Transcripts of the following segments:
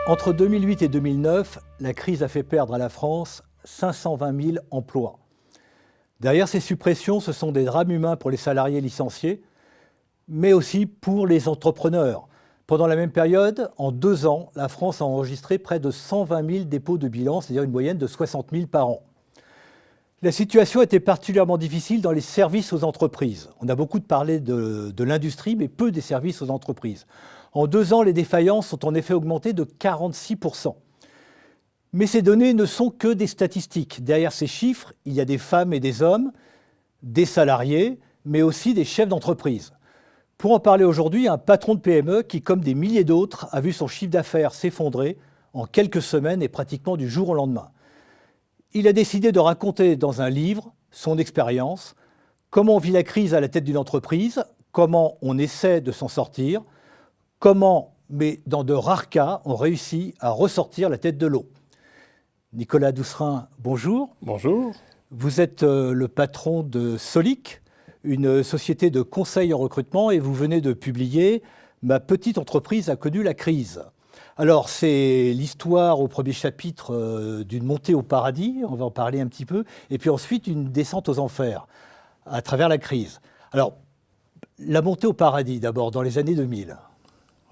Entre 2008 et 2009, la crise a fait perdre à la France 520 000 emplois. Derrière ces suppressions, ce sont des drames humains pour les salariés licenciés, mais aussi pour les entrepreneurs. Pendant la même période, en 2 ans, la France a enregistré près de 120 000 dépôts de bilan, c'est-à-dire une moyenne de 60 000 par an. La situation était particulièrement difficile dans les services aux entreprises. On a beaucoup parlé de l'industrie, mais peu des services aux entreprises. En 2 ans, les défaillances ont en effet augmenté de 46%. Mais ces données ne sont que des statistiques. Derrière ces chiffres, il y a des femmes et des hommes, des salariés, mais aussi des chefs d'entreprise. Pour en parler aujourd'hui, un patron de PME qui, comme des milliers d'autres, a vu son chiffre d'affaires s'effondrer en quelques semaines et pratiquement du jour au lendemain. Il a décidé de raconter dans un livre son expérience, comment on vit la crise à la tête d'une entreprise, comment on essaie de s'en sortir, comment, mais dans de rares cas, on réussit à ressortir la tête de l'eau. Nicolas Doucerin, bonjour. Bonjour. Vous êtes le patron de Solic, une société de conseil en recrutement, et vous venez de publier « Ma petite entreprise a connu la crise ». Alors, c'est l'histoire au premier chapitre d'une montée au paradis, on va en parler un petit peu, et puis ensuite une descente aux enfers à travers la crise. Alors, la montée au paradis d'abord, dans les années 2000.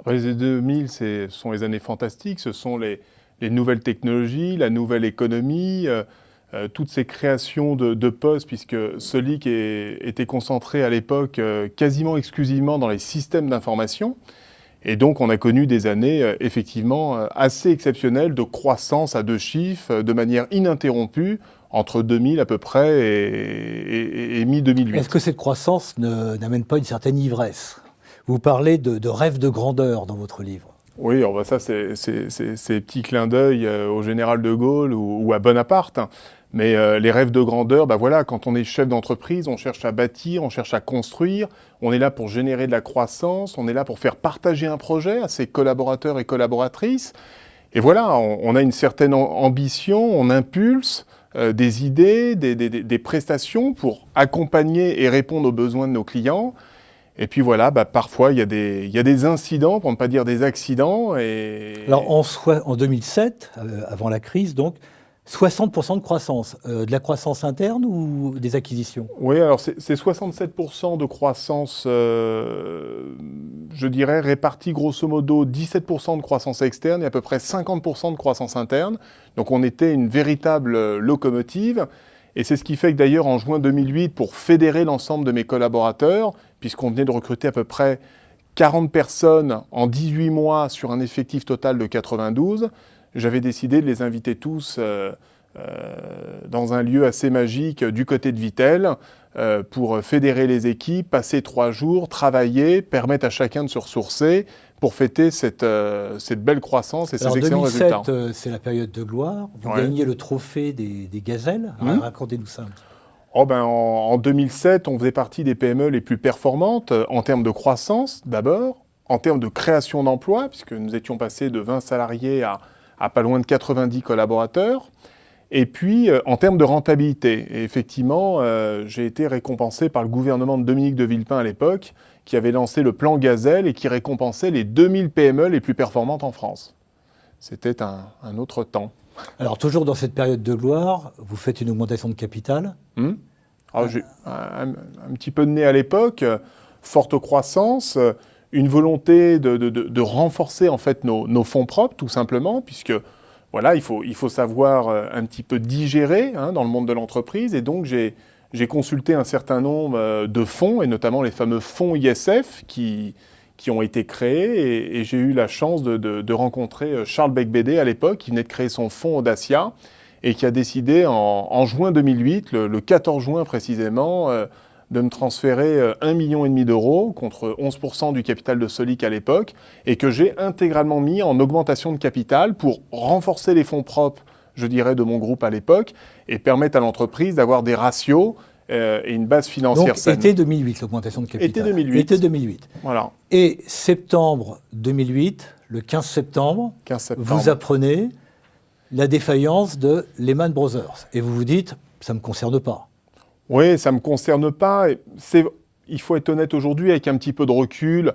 Les années 2000, ce sont les années fantastiques, ce sont les nouvelles technologies, la nouvelle économie, toutes ces créations de postes, puisque Solic était concentré à l'époque quasiment exclusivement dans les systèmes d'information. Et donc, on a connu des années effectivement assez exceptionnelles de croissance à 2 chiffres, de manière ininterrompue, entre 2000 à peu près et mi-2008. Est-ce que cette croissance n'amène pas une certaine ivresse ? Vous parlez de rêve de grandeur dans votre livre. Oui, ça, c'est petits clins d'œil au général de Gaulle ou à Bonaparte. Mais les rêves de grandeur, voilà, quand on est chef d'entreprise, on cherche à bâtir, on cherche à construire, on est là pour générer de la croissance, on est là pour faire partager un projet à ses collaborateurs et collaboratrices. Et voilà, on a une certaine ambition, on impulse des idées, des prestations pour accompagner et répondre aux besoins de nos clients. Et puis voilà, parfois il y a des incidents, pour ne pas dire des accidents. Alors en 2007, avant la crise donc, 60% de croissance, de la croissance interne ou des acquisitions ? Oui, alors c'est 67% de croissance, je dirais, répartie grosso modo 17% de croissance externe et à peu près 50% de croissance interne. Donc on était une véritable locomotive. Et c'est ce qui fait que d'ailleurs en juin 2008, pour fédérer l'ensemble de mes collaborateurs, puisqu'on venait de recruter à peu près 40 personnes en 18 mois sur un effectif total de 92, j'avais décidé de les inviter tous dans un lieu assez magique du côté de Vittel pour fédérer les équipes, passer 3 jours, travailler, permettre à chacun de se ressourcer pour fêter cette belle croissance et ces excellents résultats. En 2007, c'est la période de gloire. Vous gagnez le trophée des gazelles. Racontez-nous ça. En 2007, on faisait partie des PME les plus performantes en termes de croissance d'abord, en termes de création d'emplois, puisque nous étions passés de 20 salariés à pas loin de 90 collaborateurs, et puis en termes de rentabilité. Et effectivement, j'ai été récompensé par le gouvernement de Dominique de Villepin à l'époque, qui avait lancé le plan Gazelle et qui récompensait les 2000 PME les plus performantes en France. C'était un autre temps. Alors, toujours dans cette période de gloire, vous faites une augmentation de capital. Alors, j'ai un petit peu de nez à l'époque, forte croissance, une volonté de renforcer en fait nos fonds propres, tout simplement, puisque voilà, il faut savoir un petit peu digérer dans le monde de l'entreprise. Et donc, j'ai consulté un certain nombre de fonds, et notamment les fameux fonds ISF qui ont été créés. Et j'ai eu la chance de rencontrer Charles Beigbeder à l'époque, qui venait de créer son fonds Audacia, et qui a décidé en juin 2008, le 14 juin précisément, de me transférer 1,5 million d'euros contre 11% du capital de Solic à l'époque, et que j'ai intégralement mis en augmentation de capital pour renforcer les fonds propres, je dirais, de mon groupe à l'époque, et permettre à l'entreprise d'avoir des ratios et une base financière saine. Donc, été 2008, l'augmentation de capital. Été 2008. Été 2008. Voilà. Et septembre 2008, le 15 septembre, vous apprenez la défaillance de Lehman Brothers. Et vous vous dites, ça ne me concerne pas. Oui, ça ne me concerne pas. Il faut être honnête aujourd'hui, avec un petit peu de recul.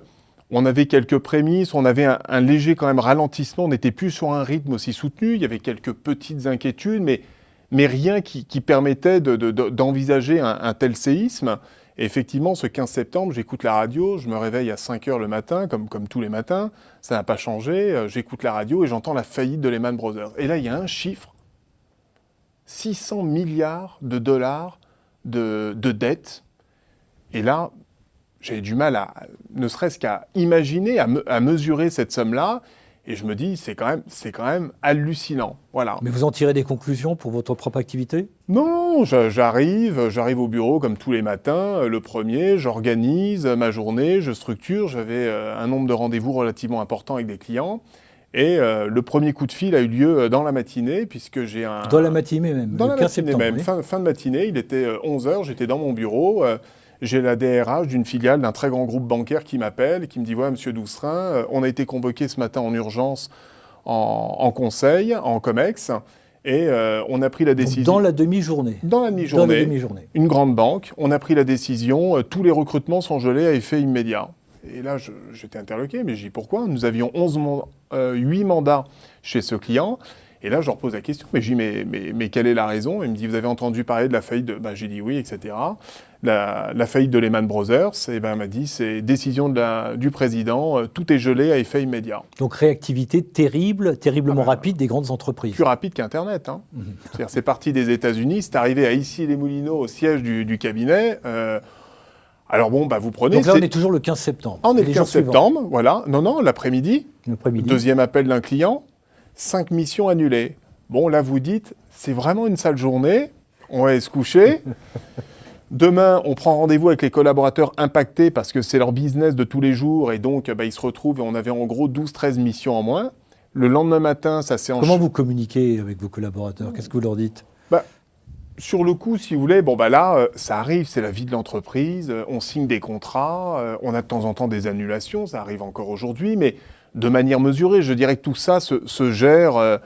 On avait quelques prémices, on avait un léger quand même ralentissement, on n'était plus sur un rythme aussi soutenu, il y avait quelques petites inquiétudes, mais rien qui permettait d'envisager un tel séisme. Et effectivement, ce 15 septembre, j'écoute la radio, je me réveille à 5 heures le matin, comme tous les matins, ça n'a pas changé, j'écoute la radio et j'entends la faillite de Lehman Brothers. Et là, il y a un chiffre, 600 milliards de dollars de dettes. Et là, j'ai du mal ne serait-ce qu'à imaginer, à mesurer cette somme-là. Et je me dis, c'est quand même hallucinant. Voilà. Mais vous en tirez des conclusions pour votre propre activité? Non, j'arrive au bureau comme tous les matins, le premier, j'organise ma journée, je structure. J'avais un nombre de rendez-vous relativement important avec des clients. Et le premier coup de fil a eu lieu dans la matinée, puisque j'ai un... Dans la matinée même, Dans la 15 matinée septembre, même, oui. fin de matinée, il était 11 heures, j'étais dans mon bureau. J'ai la DRH d'une filiale d'un très grand groupe bancaire qui m'appelle et qui me dit « Ouais, monsieur Doucerin, on a été convoqué ce matin en urgence en conseil, en COMEX, et on a pris la décision... » Donc dans la demi-journée. Dans la demi-journée. Dans la demi-journée. Une grande banque, on a pris la décision, tous les recrutements sont gelés à effet immédiat. Et là, j'étais interloqué, mais j'ai dit pourquoi? Nous avions 8 mandats chez ce client. Et là, je leur pose la question, mais j'ai dit, mais quelle est la raison? Il me dit, vous avez entendu parler de la faillite de... J'ai dit oui, etc. La faillite de Lehman Brothers, et il m'a dit, c'est décision du président, tout est gelé à effet immédiat. Donc réactivité terriblement rapide des grandes entreprises. Plus rapide qu'Internet. Hein. C'est-à-dire, c'est parti des États-Unis, c'est arrivé à Issy-les-Moulineaux, au siège du cabinet. Alors bon, vous prenez... Donc là, on est toujours le 15 septembre. On est le 15 septembre, voilà. Non, l'après-midi. Deuxième appel d'un client. 5 missions annulées. Bon, là, vous dites, c'est vraiment une sale journée. On va aller se coucher. Demain, on prend rendez-vous avec les collaborateurs impactés parce que c'est leur business de tous les jours. Et donc, ils se retrouvent et on avait en gros 12-13 missions en moins. Le lendemain matin, ça s'est enchaîné. Comment vous communiquez avec vos collaborateurs? Qu'est-ce que vous leur dites? Sur le coup, si vous voulez, là, ça arrive, c'est la vie de l'entreprise. On signe des contrats. On a de temps en temps des annulations. Ça arrive encore aujourd'hui. Mais de manière mesurée, je dirais que tout ça se gère.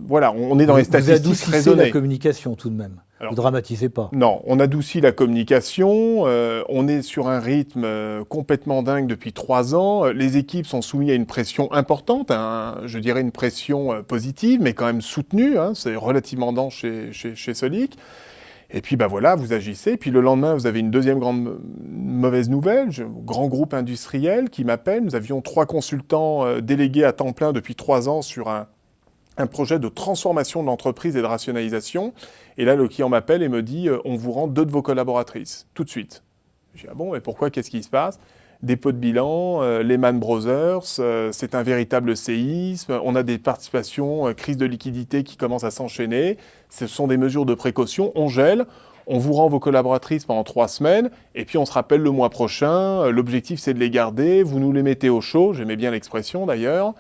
Voilà, on est dans les statistiques raisonnées. Vous adoucissez la communication tout de même. Alors, vous ne dramatisez pas. Non, on adoucit la communication. On est sur un rythme complètement dingue depuis 3 ans. Les équipes sont soumises à une pression importante, je dirais une pression positive, mais quand même soutenue. C'est relativement dense chez Solic. Et puis voilà, vous agissez. Puis le lendemain, vous avez une deuxième grande mauvaise nouvelle. Grand groupe industriel qui m'appelle. Nous avions 3 consultants délégués à temps plein depuis 3 ans sur un projet de transformation de l'entreprise et de rationalisation. Et là, le client m'appelle et me dit « On vous rend 2 de vos collaboratrices, tout de suite. » Je dis « Ah bon, et pourquoi? Qu'est-ce qui se passe ?» Dépôt de bilan, Lehman Brothers, c'est un véritable séisme, on a des participations, crise de liquidité qui commencent à s'enchaîner, ce sont des mesures de précaution, on gèle, on vous rend vos collaboratrices pendant 3 semaines, et puis on se rappelle le mois prochain, l'objectif c'est de les garder, vous nous les mettez au chaud, j'aimais bien l'expression d'ailleurs,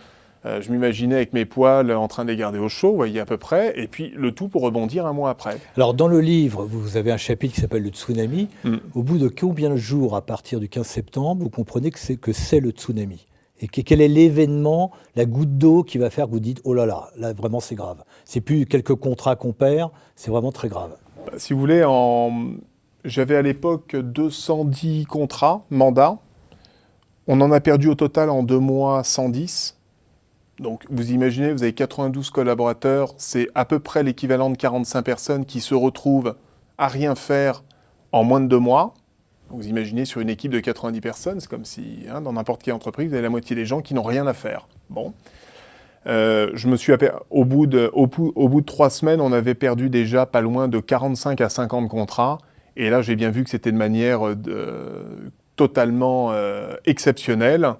je m'imaginais avec mes poils en train de les garder au chaud, vous voyez à peu près, et puis le tout pour rebondir un mois après. Alors dans le livre, vous avez un chapitre qui s'appelle le tsunami. Au bout de combien de jours à partir du 15 septembre, vous comprenez que c'est le tsunami? Et quel est l'événement, la goutte d'eau qui va faire que vous dites « Oh là là vraiment c'est grave ». C'est plus quelques contrats qu'on perd, c'est vraiment très grave. Si vous voulez, j'avais à l'époque 210 contrats, mandats. On en a perdu au total en 2 mois 110. Donc, vous imaginez, vous avez 92 collaborateurs, c'est à peu près l'équivalent de 45 personnes qui se retrouvent à rien faire en moins de 2 mois. Vous imaginez, sur une équipe de 90 personnes, c'est comme si, dans n'importe quelle entreprise, vous avez la moitié des gens qui n'ont rien à faire. Bon. Je me suis au bout de 3 semaines, on avait perdu déjà pas loin de 45 à 50 contrats. Et là, j'ai bien vu que c'était de manière totalement exceptionnelle.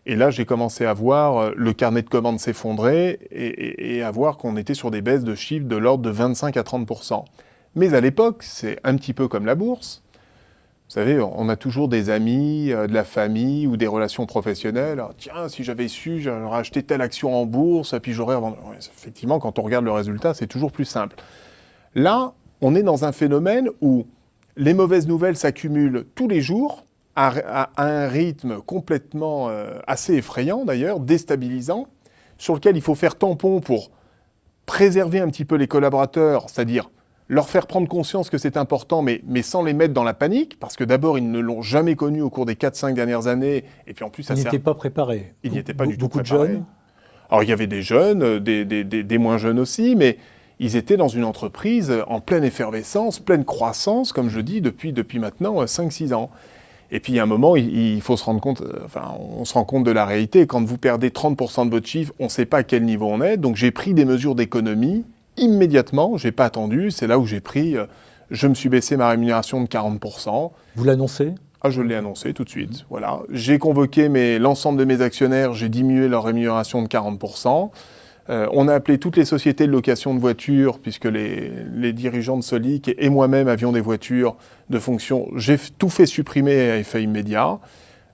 Et là, j'ai commencé à voir le carnet de commandes s'effondrer et à voir qu'on était sur des baisses de chiffres de l'ordre de 25 à 30%. Mais à l'époque, c'est un petit peu comme la bourse. Vous savez, on a toujours des amis, de la famille ou des relations professionnelles. Alors, tiens, si j'avais su, j'aurais acheté telle action en bourse, puis j'aurais... Ouais, effectivement, quand on regarde le résultat, c'est toujours plus simple. Là, on est dans un phénomène où les mauvaises nouvelles s'accumulent tous les jours, à un rythme complètement assez effrayant d'ailleurs, déstabilisant, sur lequel il faut faire tampon pour préserver un petit peu les collaborateurs, c'est-à-dire leur faire prendre conscience que c'est important, mais sans les mettre dans la panique, parce que d'abord, ils ne l'ont jamais connu au cours des 4-5 dernières années, et puis en plus, ça Ils n'étaient pas préparés. Ils n'y étaient pas du tout préparés. Beaucoup de jeunes. Alors, il y avait des jeunes, des moins jeunes aussi, mais ils étaient dans une entreprise en pleine effervescence, pleine croissance, comme je dis, depuis maintenant 5-6 ans. Et puis, il y a un moment, il faut se rendre compte, on se rend compte de la réalité. Quand vous perdez 30% de votre chiffre, on ne sait pas à quel niveau on est. Donc, j'ai pris des mesures d'économie immédiatement. Je n'ai pas attendu. C'est là où je me suis baissé ma rémunération de 40%. Vous l'annoncez ? Ah, je l'ai annoncé tout de suite. Voilà. J'ai convoqué l'ensemble de mes actionnaires. J'ai diminué leur rémunération de 40%. On a appelé toutes les sociétés de location de voitures, puisque les dirigeants de Solic et moi-même avions des voitures de fonction. J'ai tout fait supprimer à effet immédiat.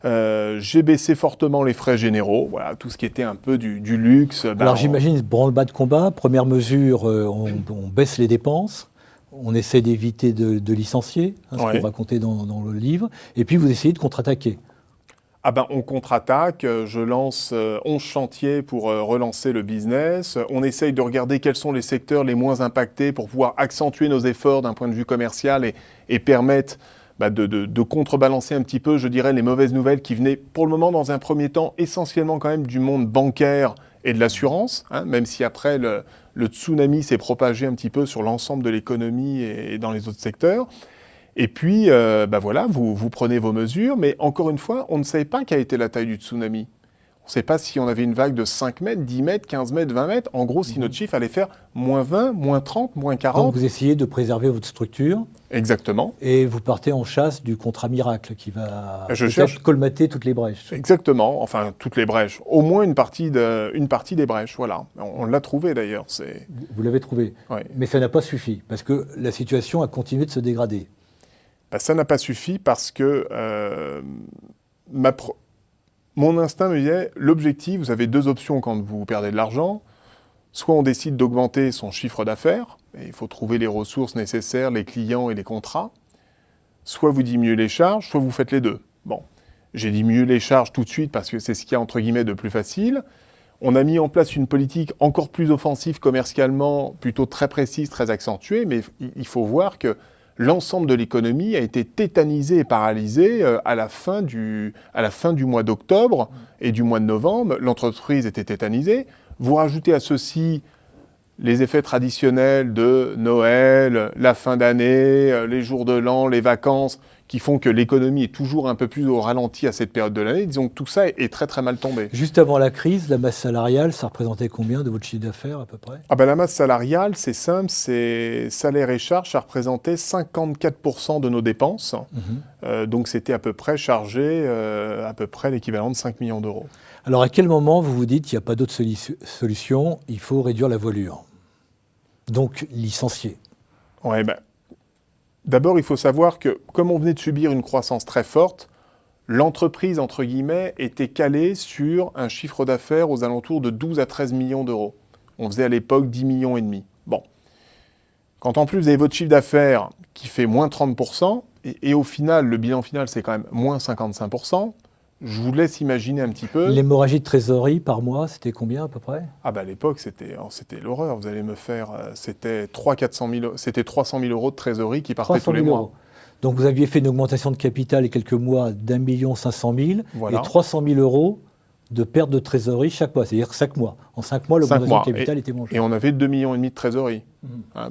J'ai baissé fortement les frais généraux, voilà, tout ce qui était un peu du luxe. Alors j'imagine, branle-bas de combat, première mesure, on baisse les dépenses, on essaie d'éviter de licencier, ce que vous racontez dans le livre, et puis vous essayez de contre-attaquer. On contre-attaque, je lance 11 chantiers pour relancer le business. On essaye de regarder quels sont les secteurs les moins impactés pour pouvoir accentuer nos efforts d'un point de vue commercial et permettre de contrebalancer un petit peu, je dirais, les mauvaises nouvelles qui venaient pour le moment, dans un premier temps, essentiellement quand même du monde bancaire et de l'assurance, même si après le tsunami s'est propagé un petit peu sur l'ensemble de l'économie et dans les autres secteurs. Et puis, voilà, vous prenez vos mesures, mais encore une fois, on ne savait pas quelle était la taille du tsunami. On ne sait pas si on avait une vague de 5 mètres, 10 mètres, 15 mètres, 20 mètres. En gros, si notre chiffre allait faire moins 20, moins 30, moins 40. Donc vous essayez de préserver votre structure. Exactement. Et vous partez en chasse du contrat miracle qui va peut-être colmater toutes les brèches. Exactement, enfin toutes les brèches. Au moins une partie des brèches, voilà. On l'a trouvé d'ailleurs. Vous l'avez trouvé. Oui. Mais ça n'a pas suffi, parce que la situation a continué de se dégrader. Ça n'a pas suffi parce que mon instinct me disait, l'objectif, vous avez 2 options quand vous perdez de l'argent. Soit on décide d'augmenter son chiffre d'affaires, et il faut trouver les ressources nécessaires, les clients et les contrats. Soit vous diminuez les charges, soit vous faites les deux. Bon, j'ai diminué les charges tout de suite parce que c'est ce qu'il y a entre guillemets de plus facile. On a mis en place une politique encore plus offensive commercialement, plutôt très précise, très accentuée, mais il faut voir que l'ensemble de l'économie a été tétanisé et paralysé à la fin du mois d'octobre et du mois de novembre. L'entreprise était tétanisée. Vous rajoutez à ceci les effets traditionnels de Noël, la fin d'année, les jours de l'an, les vacances, qui font que l'économie est toujours un peu plus au ralenti à cette période de l'année. Disons que tout ça est très très mal tombé. Juste avant la crise, la masse salariale, ça représentait combien de votre chiffre d'affaires à peu près ? La masse salariale, c'est simple, c'est salaire et charges, ça représentait 54% de nos dépenses. Donc c'était à peu près chargé, à peu près l'équivalent de 5 millions d'euros. Alors à quel moment vous vous dites qu'il n'y a pas d'autre solution, il faut réduire la voilure ? Donc licencier. Ouais, d'abord, il faut savoir que, comme on venait de subir une croissance très forte, l'entreprise, entre guillemets, était calée sur un chiffre d'affaires aux alentours de 12 à 13 millions d'euros. On faisait à l'époque 10 millions et demi. Bon. Quand en plus vous avez votre chiffre d'affaires qui fait moins 30%, et au final, le bilan final, c'est quand même moins 55%, je vous laisse imaginer un petit peu. L'hémorragie de trésorerie par mois, c'était combien à peu près ? À l'époque, c'était l'horreur. Vous allez me faire... C'était 300 000 euros de trésorerie qui partaient tous les mois. Euros. Donc vous aviez fait une augmentation de capital il y a quelques mois d'1 500 000 voilà. Et 300 000 euros de perte de trésorerie chaque mois. C'est-à-dire 5 mois. En 5 mois, l'augmentation de capital était mangée. Et on avait 2,5 millions de trésorerie,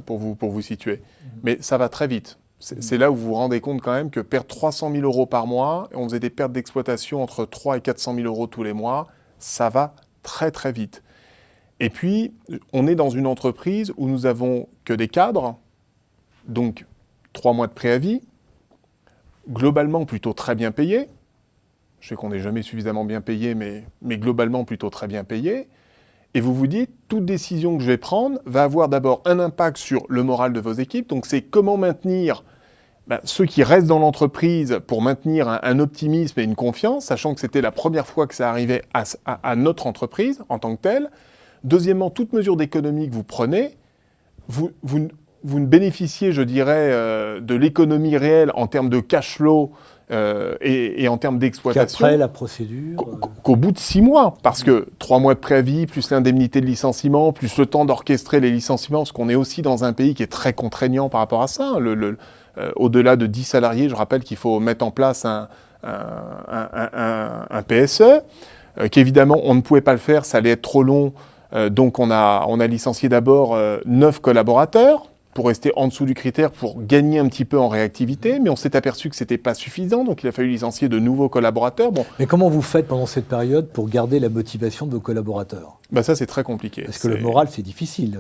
pour vous situer. Mais ça va très vite. C'est là où vous vous rendez compte quand même que perdre 300 000 euros par mois, et on faisait des pertes d'exploitation entre 3 et 400 000 euros tous les mois, ça va très très vite. Et puis, on est dans une entreprise où nous avons que des cadres, donc 3 mois de préavis, globalement plutôt très bien payés. Je sais qu'on n'est jamais suffisamment bien payé, mais globalement plutôt très bien payés. Et vous vous dites, toute décision que je vais prendre va avoir d'abord un impact sur le moral de vos équipes. Donc c'est comment maintenir ceux qui restent dans l'entreprise pour maintenir un optimisme et une confiance, sachant que c'était la première fois que ça arrivait à notre entreprise en tant que telle. Deuxièmement, toute mesure d'économie que vous prenez, vous vous ne bénéficiez, je dirais, de l'économie réelle en termes de cash flow et en termes d'exploitation. Qu'après la procédure Qu'au bout de 6 mois. Parce que 3 mois de préavis, plus l'indemnité de licenciement, plus le temps d'orchestrer les licenciements, parce qu'on est aussi dans un pays qui est très contraignant par rapport à ça. Au-delà de 10 salariés, je rappelle qu'il faut mettre en place un PSE, qu'évidemment, on ne pouvait pas le faire, ça allait être trop long. Donc on a licencié d'abord 9 collaborateurs pour rester en dessous du critère, pour gagner un petit peu en réactivité, mais on s'est aperçu que ce n'était pas suffisant, donc il a fallu licencier de nouveaux collaborateurs. Bon. Mais comment vous faites pendant cette période pour garder la motivation de vos collaborateurs? Ça, c'est très compliqué. Parce que le moral, c'est difficile.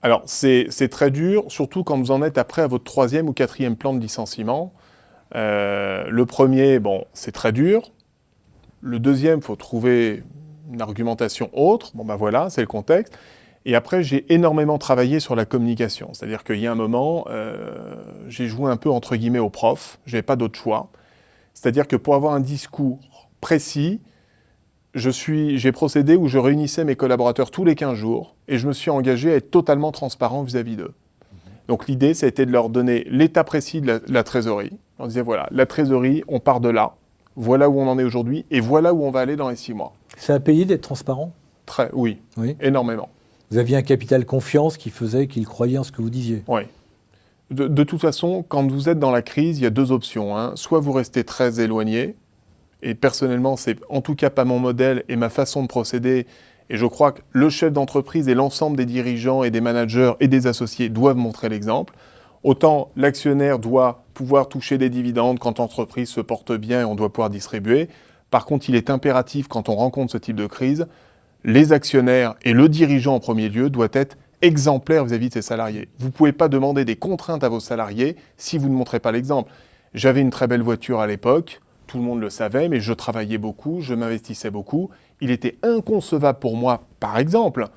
Alors, c'est très dur, surtout quand vous en êtes après à votre 3e ou 4e plan de licenciement. Le premier, c'est très dur. Le deuxième, il faut trouver une argumentation autre. Voilà, c'est le contexte. Et après, j'ai énormément travaillé sur la communication. C'est-à-dire qu'il y a un moment, j'ai joué un peu entre guillemets au prof. Je n'avais pas d'autre choix. C'est-à-dire que pour avoir un discours précis, j'ai procédé où je réunissais mes collaborateurs tous les 15 jours et je me suis engagé à être totalement transparent vis-à-vis d'eux. Donc l'idée, ça a été de leur donner l'état précis de la trésorerie. On disait, voilà, la trésorerie, on part de là, voilà où on en est aujourd'hui et voilà où on va aller dans les 6 mois. Ça a payé d'être transparent? Oui, énormément. Vous aviez un capital confiance qui faisait qu'ils croyaient en ce que vous disiez? Oui. De toute façon, quand vous êtes dans la crise, il y a 2 options. Soit vous restez très éloigné, et personnellement, c'est en tout cas pas mon modèle et ma façon de procéder. Et je crois que le chef d'entreprise et l'ensemble des dirigeants et des managers et des associés doivent montrer l'exemple. Autant l'actionnaire doit pouvoir toucher des dividendes quand l'entreprise se porte bien et on doit pouvoir distribuer. Par contre, il est impératif, quand on rencontre ce type de crise, les actionnaires et le dirigeant en premier lieu doivent être exemplaires vis-à-vis de ses salariés. Vous ne pouvez pas demander des contraintes à vos salariés si vous ne montrez pas l'exemple. J'avais une très belle voiture à l'époque. Tout le monde le savait, mais je travaillais beaucoup, je m'investissais beaucoup. Il était inconcevable pour moi, par exemple,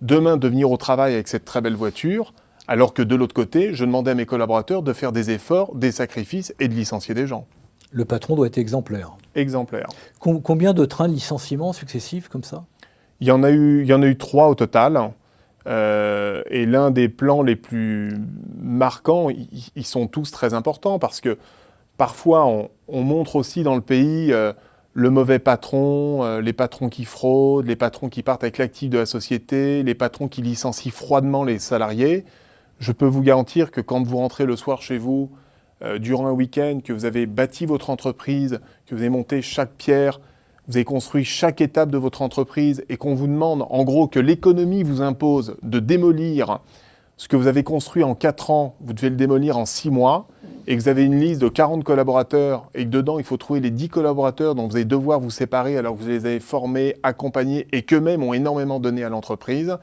demain de venir au travail avec cette très belle voiture, alors que de l'autre côté, je demandais à mes collaborateurs de faire des efforts, des sacrifices et de licencier des gens. Le patron doit être exemplaire. Exemplaire. Combien de trains de licenciement successifs comme ça? Il y en a eu 3 au total. Et l'un des plans les plus marquants, ils sont tous très importants parce que parfois, on montre aussi dans le pays le mauvais patron, les patrons qui fraudent, les patrons qui partent avec l'actif de la société, les patrons qui licencient froidement les salariés. Je peux vous garantir que quand vous rentrez le soir chez vous, durant un week-end, que vous avez bâti votre entreprise, que vous avez monté chaque pierre, vous avez construit chaque étape de votre entreprise et qu'on vous demande, en gros, que l'économie vous impose de démolir ce que vous avez construit en 4 ans, vous devez le démolir en 6 mois, et que vous avez une liste de 40 collaborateurs, et que dedans, il faut trouver les 10 collaborateurs dont vous allez devoir vous séparer alors que vous les avez formés, accompagnés, et qu'eux-mêmes ont énormément donné à l'entreprise.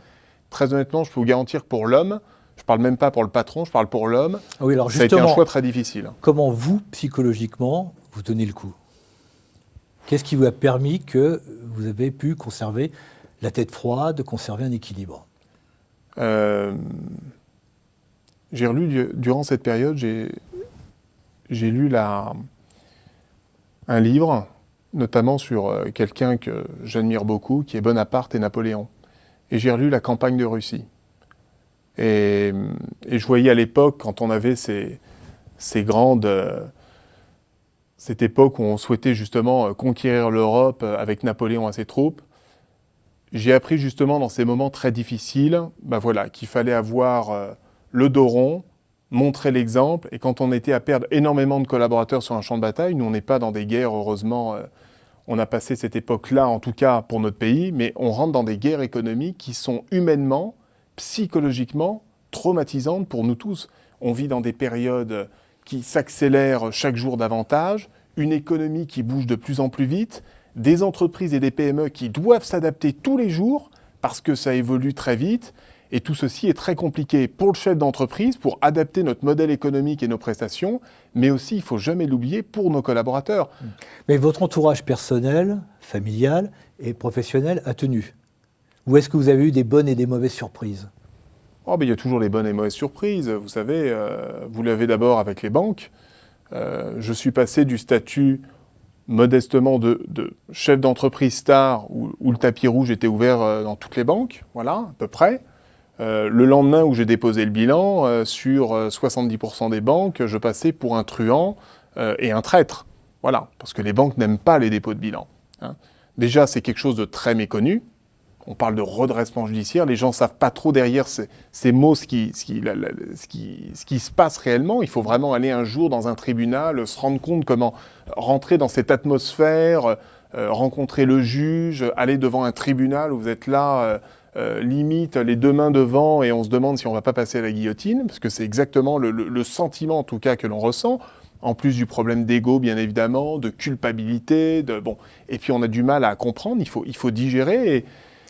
Très honnêtement, je peux vous garantir que pour l'homme, je ne parle même pas pour le patron, je parle pour l'homme, oui, alors ça a été un choix très difficile. Comment vous, psychologiquement, vous tenez le coup? Qu'est-ce qui vous a permis que vous avez pu conserver la tête froide, conserver un équilibre? J'ai relu, durant cette période, j'ai lu un livre, notamment sur quelqu'un que j'admire beaucoup, qui est Bonaparte et Napoléon. Et j'ai relu La campagne de Russie. Et je voyais à l'époque, quand on avait ces grandes... cette époque où on souhaitait justement conquérir l'Europe avec Napoléon à ses troupes, j'ai appris justement dans ces moments très difficiles, qu'il fallait avoir le dos rond, montrer l'exemple, et quand on était à perdre énormément de collaborateurs sur un champ de bataille, nous on n'est pas dans des guerres, heureusement, on a passé cette époque-là, en tout cas pour notre pays, mais on rentre dans des guerres économiques qui sont humainement, psychologiquement, traumatisantes pour nous tous. On vit dans des périodes qui s'accélèrent chaque jour davantage, une économie qui bouge de plus en plus vite, des entreprises et des PME qui doivent s'adapter tous les jours parce que ça évolue très vite. Et tout ceci est très compliqué pour le chef d'entreprise, pour adapter notre modèle économique et nos prestations, mais aussi, il ne faut jamais l'oublier, pour nos collaborateurs. Mais votre entourage personnel, familial et professionnel a tenu? Ou est-ce que vous avez eu des bonnes et des mauvaises surprises? Il y a toujours les bonnes et mauvaises surprises. Vous savez, vous l'avez d'abord avec les banques. Je suis passé du statut modestement de chef d'entreprise star où le tapis rouge était ouvert dans toutes les banques, voilà, à peu près. Le lendemain où j'ai déposé le bilan, sur 70% des banques, je passais pour un truand et un traître. Voilà, parce que les banques n'aiment pas les dépôts de bilan. Hein. Déjà, c'est quelque chose de très méconnu. On parle de redressement judiciaire. Les gens ne savent pas trop derrière ces mots ce qui se passe réellement. Il faut vraiment aller un jour dans un tribunal, se rendre compte comment rentrer dans cette atmosphère, rencontrer le juge, aller devant un tribunal où vous êtes là, limite les deux mains devant et on se demande si on ne va pas passer à la guillotine, parce que c'est exactement le sentiment en tout cas que l'on ressent. En plus du problème d'ego, bien évidemment, de culpabilité, et puis on a du mal à comprendre, il faut digérer.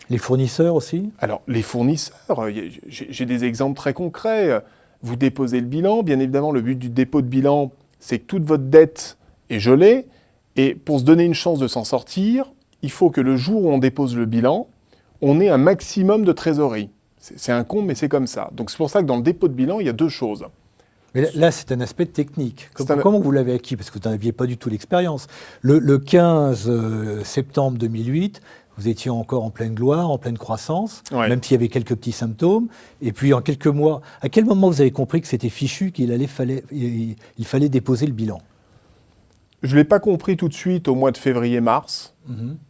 Les fournisseurs aussi ? Alors, les fournisseurs, j'ai des exemples très concrets. Vous déposez le bilan, bien évidemment, le but du dépôt de bilan, c'est que toute votre dette est gelée, et pour se donner une chance de s'en sortir, il faut que le jour où on dépose le bilan, on ait un maximum de trésorerie. C'est un con, mais c'est comme ça. Donc c'est pour ça que dans le dépôt de bilan, il y a deux choses. Mais là, c'est un aspect technique. Comment vous l'avez acquis ? Parce que vous n'aviez pas du tout l'expérience. Le 15 septembre 2008, vous étiez encore en pleine gloire, en pleine croissance, ouais. Même s'il y avait quelques petits symptômes. Et puis, en quelques mois, à quel moment vous avez compris que c'était fichu, il fallait déposer le bilan ? Je ne l'ai pas compris tout de suite au mois de février-mars,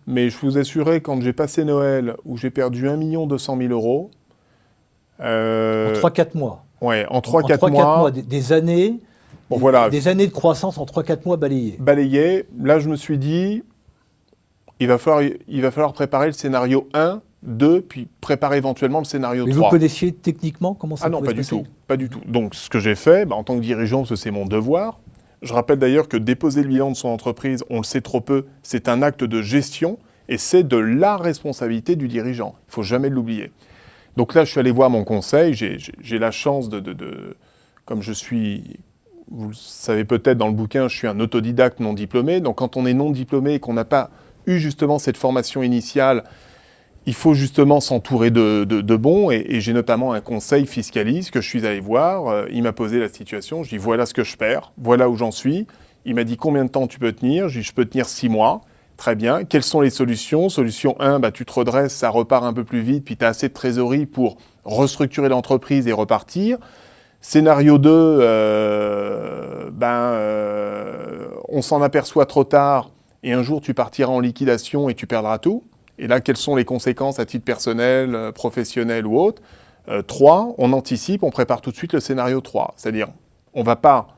mais je vous assurais, quand j'ai passé Noël, où j'ai perdu 1 200 000 euros... En 3-4 mois. Ouais, en 3-4 mois. Des années, bon, voilà. Des années de croissance en 3-4 mois balayées. Balayées. Là, je me suis dit, il va falloir préparer le scénario 1, 2, puis préparer éventuellement le scénario 3. Mais vous connaissiez techniquement comment ça pouvait se passer ? Ah non, pas du tout. Donc, ce que j'ai fait, en tant que dirigeant, parce que c'est mon devoir, je rappelle d'ailleurs que déposer le bilan de son entreprise, on le sait trop peu, c'est un acte de gestion et c'est de la responsabilité du dirigeant. Il ne faut jamais l'oublier. Donc là, je suis allé voir mon conseil. J'ai la chance comme je suis, vous le savez peut-être dans le bouquin, je suis un autodidacte non diplômé. Donc quand on est non diplômé et qu'on n'a pas eu justement cette formation initiale, il faut justement s'entourer de bons. Et j'ai notamment un conseil fiscaliste que je suis allé voir. Il m'a posé la situation. Je dis voilà ce que je perds, voilà où j'en suis. Il m'a dit combien de temps tu peux tenir. Je dis je peux tenir 6 mois. Très bien. Quelles sont les solutions ? Solution 1, tu te redresses, ça repart un peu plus vite, puis tu as assez de trésorerie pour restructurer l'entreprise et repartir. Scénario 2, on s'en aperçoit trop tard et un jour tu partiras en liquidation et tu perdras tout. Et là, quelles sont les conséquences à titre personnel, professionnel ou autre ? 3, on anticipe, on prépare tout de suite le scénario 3. C'est-à-dire, on ne va pas,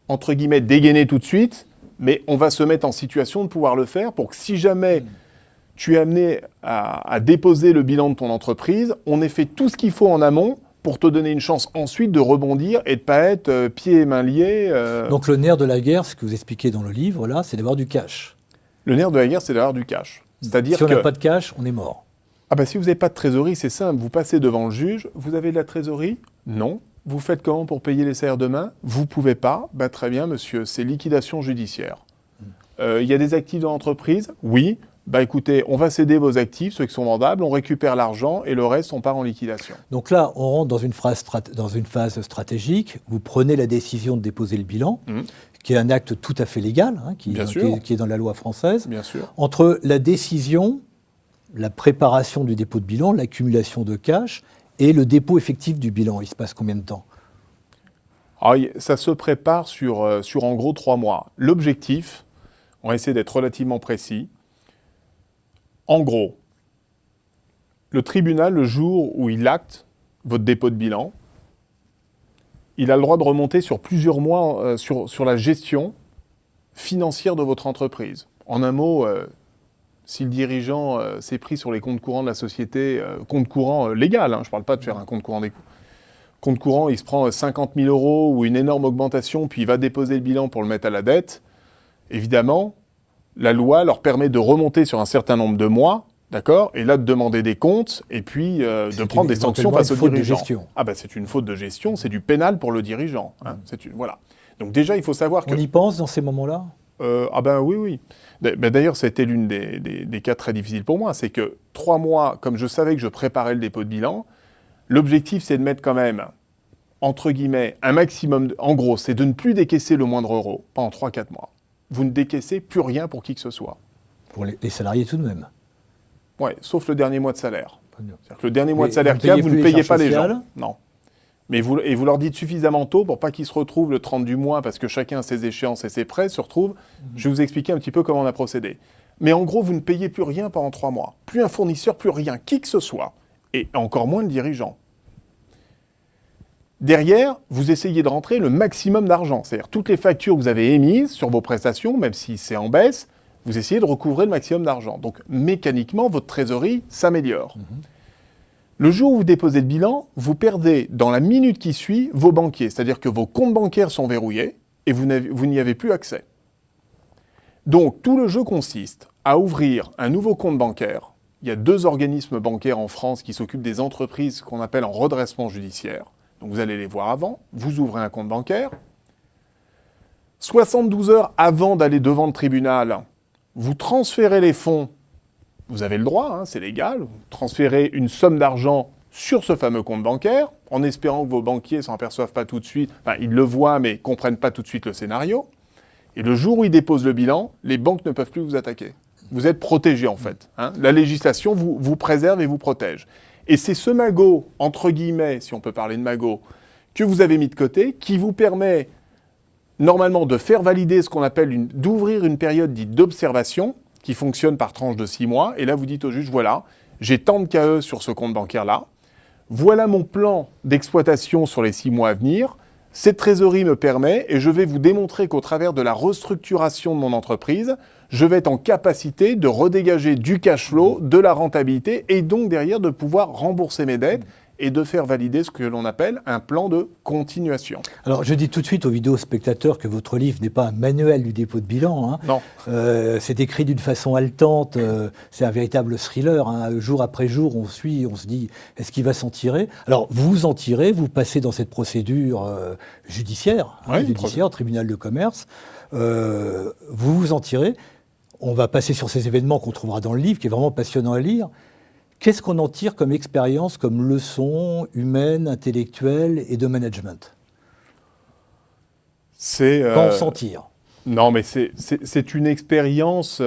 entre guillemets, dégainer tout de suite, mais on va se mettre en situation de pouvoir le faire pour que si jamais tu es amené à déposer le bilan de ton entreprise, on ait fait tout ce qu'il faut en amont pour te donner une chance ensuite de rebondir et de ne pas être pieds et mains liés. Donc le nerf de la guerre, ce que vous expliquez dans le livre, là, c'est d'avoir du cash. Le nerf de la guerre, c'est d'avoir du cash. C'est-à-dire si on n'a pas de cash, on est mort. Si vous n'avez pas de trésorerie, c'est simple. Vous passez devant le juge, vous avez de la trésorerie ? Non. Vous faites comment pour payer les salaires demain ? Vous ne pouvez pas. Très bien, monsieur, c'est liquidation judiciaire. Il y a des actifs dans l'entreprise ? Oui. Écoutez, on va céder vos actifs, ceux qui sont vendables, on récupère l'argent et le reste, on part en liquidation. Donc là, on rentre dans une phase stratégique. Vous prenez la décision de déposer le bilan, qui est un acte tout à fait légal, qui est dans la loi française. Bien sûr. Entre la décision, la préparation du dépôt de bilan, l'accumulation de cash et le dépôt effectif du bilan, il se passe combien de temps ? Ça se prépare sur en gros 3 mois. L'objectif, on va essayer d'être relativement précis. En gros, le tribunal, le jour où il acte votre dépôt de bilan, il a le droit de remonter sur plusieurs mois sur la gestion financière de votre entreprise. En un mot, si le dirigeant s'est pris sur les comptes courants de la société, compte courant légal, je ne parle pas de faire un compte courant des coûts. Compte courant, il se prend 50 000 euros ou une énorme augmentation, puis il va déposer le bilan pour le mettre à la dette. Évidemment, la loi leur permet de remonter sur un certain nombre de mois, d'accord, et là de demander des comptes et puis de prendre des sanctions face au dirigeant. C'est une faute de gestion, c'est du pénal pour le dirigeant. Voilà. Donc déjà, il faut savoir que... On y pense dans ces moments-là ? Oui. D'ailleurs, ça a été l'une des cas très difficiles pour moi. C'est que 3 mois, comme je savais que je préparais le dépôt de bilan, l'objectif, c'est de mettre quand même, entre guillemets, un maximum... En gros, c'est de ne plus décaisser le moindre euro pendant 3-4 mois. Vous ne décaissez plus rien pour qui que ce soit. Pour les salariés tout de même. Oui, sauf le dernier mois de salaire. C'est-à-dire que le dernier mois de salaire qu'il y a, vous ne payez pas les gens. Non. Mais vous leur dites suffisamment tôt pour pas qu'ils se retrouvent le 30 du mois, parce que chacun a ses échéances et ses prêts, se retrouvent. Je vais vous expliquer un petit peu comment on a procédé. Mais en gros, vous ne payez plus rien pendant 3 mois. Plus un fournisseur, plus rien, qui que ce soit. Et encore moins le dirigeant. Derrière, vous essayez de rentrer le maximum d'argent. C'est-à-dire toutes les factures que vous avez émises sur vos prestations, même si c'est en baisse, vous essayez de recouvrer le maximum d'argent. Donc mécaniquement, votre trésorerie s'améliore. Le jour où vous déposez le bilan, vous perdez dans la minute qui suit vos banquiers. C'est-à-dire que vos comptes bancaires sont verrouillés et vous n'y avez plus accès. Donc tout le jeu consiste à ouvrir un nouveau compte bancaire. Il y a 2 organismes bancaires en France qui s'occupent des entreprises qu'on appelle en redressement judiciaire. Donc vous allez les voir avant, vous ouvrez un compte bancaire. 72 heures avant d'aller devant le tribunal, vous transférez les fonds. Vous avez le droit, hein, c'est légal. Vous transférez une somme d'argent sur ce fameux compte bancaire, en espérant que vos banquiers ne s'en aperçoivent pas tout de suite. Enfin, ils le voient, mais ne comprennent pas tout de suite le scénario. Et le jour où ils déposent le bilan, les banques ne peuvent plus vous attaquer. Vous êtes protégé, en fait. Hein. La législation vous préserve et vous protège. Et c'est ce magot, entre guillemets, si on peut parler de magot, que vous avez mis de côté, qui vous permet, normalement, de faire valider ce qu'on appelle d'ouvrir une période dite d'observation, qui fonctionne par tranche de 6 mois. Et là, vous dites au juge, voilà, j'ai tant de KE sur ce compte bancaire-là. Voilà mon plan d'exploitation sur les 6 mois à venir. Cette trésorerie me permet, et je vais vous démontrer qu'au travers de la restructuration de mon entreprise, je vais être en capacité de redégager du cash flow, de la rentabilité, et donc derrière de pouvoir rembourser mes dettes et de faire valider ce que l'on appelle un plan de continuation. Alors, je dis tout de suite aux vidéospectateurs que votre livre n'est pas un manuel du dépôt de bilan. Hein. Non. C'est écrit d'une façon haletante. C'est un véritable thriller. Hein. Jour après jour, on suit, on se dit, est-ce qu'il va s'en tirer? Alors, vous en tirez, vous passez dans cette procédure judiciaire, tribunal de commerce. Vous vous en tirez. On va passer sur ces événements qu'on trouvera dans le livre, qui est vraiment passionnant à lire. Qu'est-ce qu'on en tire comme expérience, comme leçon humaine, intellectuelle et de management? Quand on s'en tire. Non, mais c'est une expérience...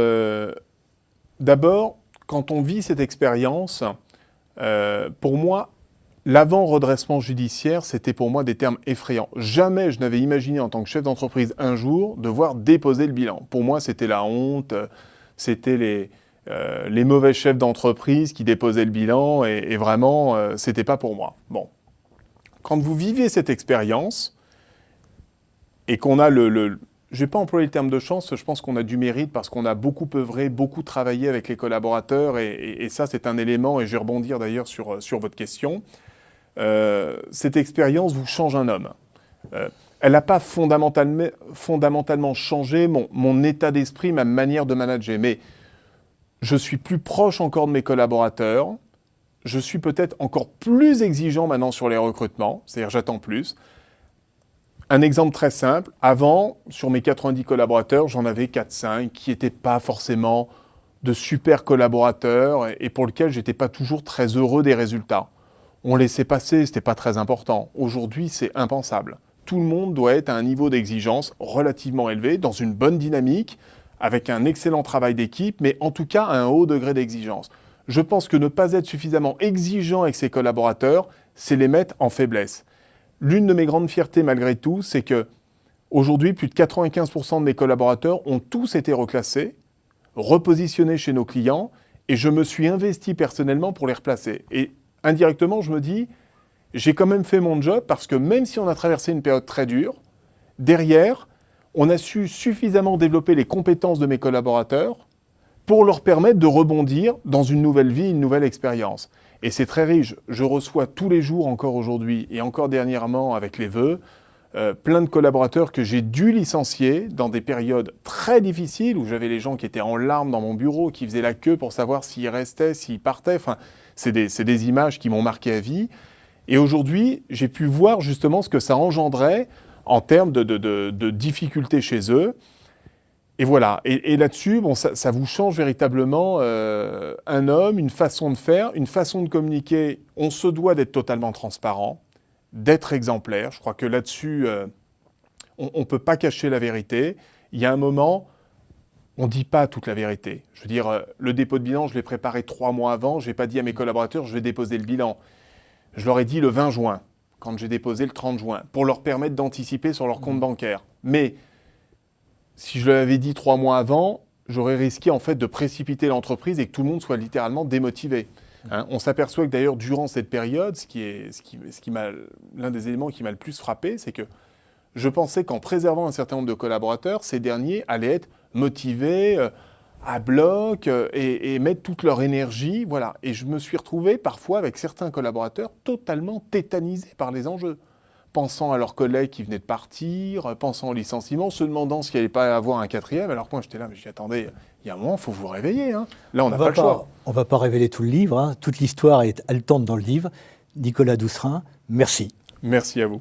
D'abord, quand on vit cette expérience, pour moi, l'avant-redressement judiciaire, c'était pour moi des termes effrayants. Jamais je n'avais imaginé en tant que chef d'entreprise un jour devoir déposer le bilan. Pour moi, c'était la honte, c'était les mauvais chefs d'entreprise qui déposaient le bilan et vraiment, c'était pas pour moi. Bon. Quand vous vivez cette expérience et qu'on a je vais pas employer le terme de chance, je pense qu'on a du mérite parce qu'on a beaucoup œuvré, beaucoup travaillé avec les collaborateurs et ça, c'est un élément, et je vais rebondir d'ailleurs sur votre question. Cette expérience vous change un homme. Elle n'a pas fondamentalement changé mon état d'esprit, ma manière de manager, mais je suis plus proche encore de mes collaborateurs. Je suis peut-être encore plus exigeant maintenant sur les recrutements, c'est-à-dire j'attends plus. Un exemple très simple, avant, sur mes 90 collaborateurs, j'en avais 4-5 qui n'étaient pas forcément de super collaborateurs et pour lesquels je n'étais pas toujours très heureux des résultats. On laissait passer, ce n'était pas très important. Aujourd'hui, c'est impensable. Tout le monde doit être à un niveau d'exigence relativement élevé, dans une bonne dynamique, avec un excellent travail d'équipe, mais en tout cas à un haut degré d'exigence. Je pense que ne pas être suffisamment exigeant avec ses collaborateurs, c'est les mettre en faiblesse. L'une de mes grandes fiertés malgré tout, c'est que aujourd'hui, plus de 95% de mes collaborateurs ont tous été reclassés, repositionnés chez nos clients, et je me suis investi personnellement pour les replacer. Et indirectement, je me dis, j'ai quand même fait mon job parce que même si on a traversé une période très dure, derrière, on a su suffisamment développer les compétences de mes collaborateurs pour leur permettre de rebondir dans une nouvelle vie, une nouvelle expérience. Et c'est très riche. Je reçois tous les jours, encore aujourd'hui, et encore dernièrement avec les vœux, plein de collaborateurs que j'ai dû licencier dans des périodes très difficiles où j'avais les gens qui étaient en larmes dans mon bureau, qui faisaient la queue pour savoir s'ils restaient, s'ils partaient. Enfin, c'est des images qui m'ont marqué à vie. Et aujourd'hui, j'ai pu voir justement ce que ça engendrait en termes de difficultés chez eux. Et voilà. Et là-dessus, bon, ça vous change véritablement un homme, une façon de faire, une façon de communiquer. On se doit d'être totalement transparent, d'être exemplaire. Je crois que là-dessus, on ne peut pas cacher la vérité. Il y a un moment, on ne dit pas toute la vérité. Je veux dire, le dépôt de bilan, je l'ai préparé 3 mois avant. Je n'ai pas dit à mes collaborateurs, je vais déposer le bilan. Je leur ai dit le 20 juin, quand j'ai déposé le 30 juin, pour leur permettre d'anticiper sur leur compte bancaire. Mais si je l'avais dit 3 mois avant, j'aurais risqué en fait de précipiter l'entreprise et que tout le monde soit littéralement démotivé. Hein, on s'aperçoit que d'ailleurs, durant cette période, l'un des éléments qui m'a le plus frappé, c'est que je pensais qu'en préservant un certain nombre de collaborateurs, ces derniers allaient être motivés, à bloc et mettre toute leur énergie. Voilà. Et je me suis retrouvé parfois avec certains collaborateurs totalement tétanisés par les enjeux, pensant à leurs collègues qui venaient de partir, pensant au licenciement, se demandant s'il n'y allait pas avoir un 4e. Alors moi, j'étais là, mais je dis, attendez, il y a un moment, il faut vous réveiller. Hein. Là, on n'a pas le choix. On ne va pas révéler tout le livre. Hein. Toute l'histoire est haletante dans le livre. Nicolas Doucerin, merci. Merci à vous.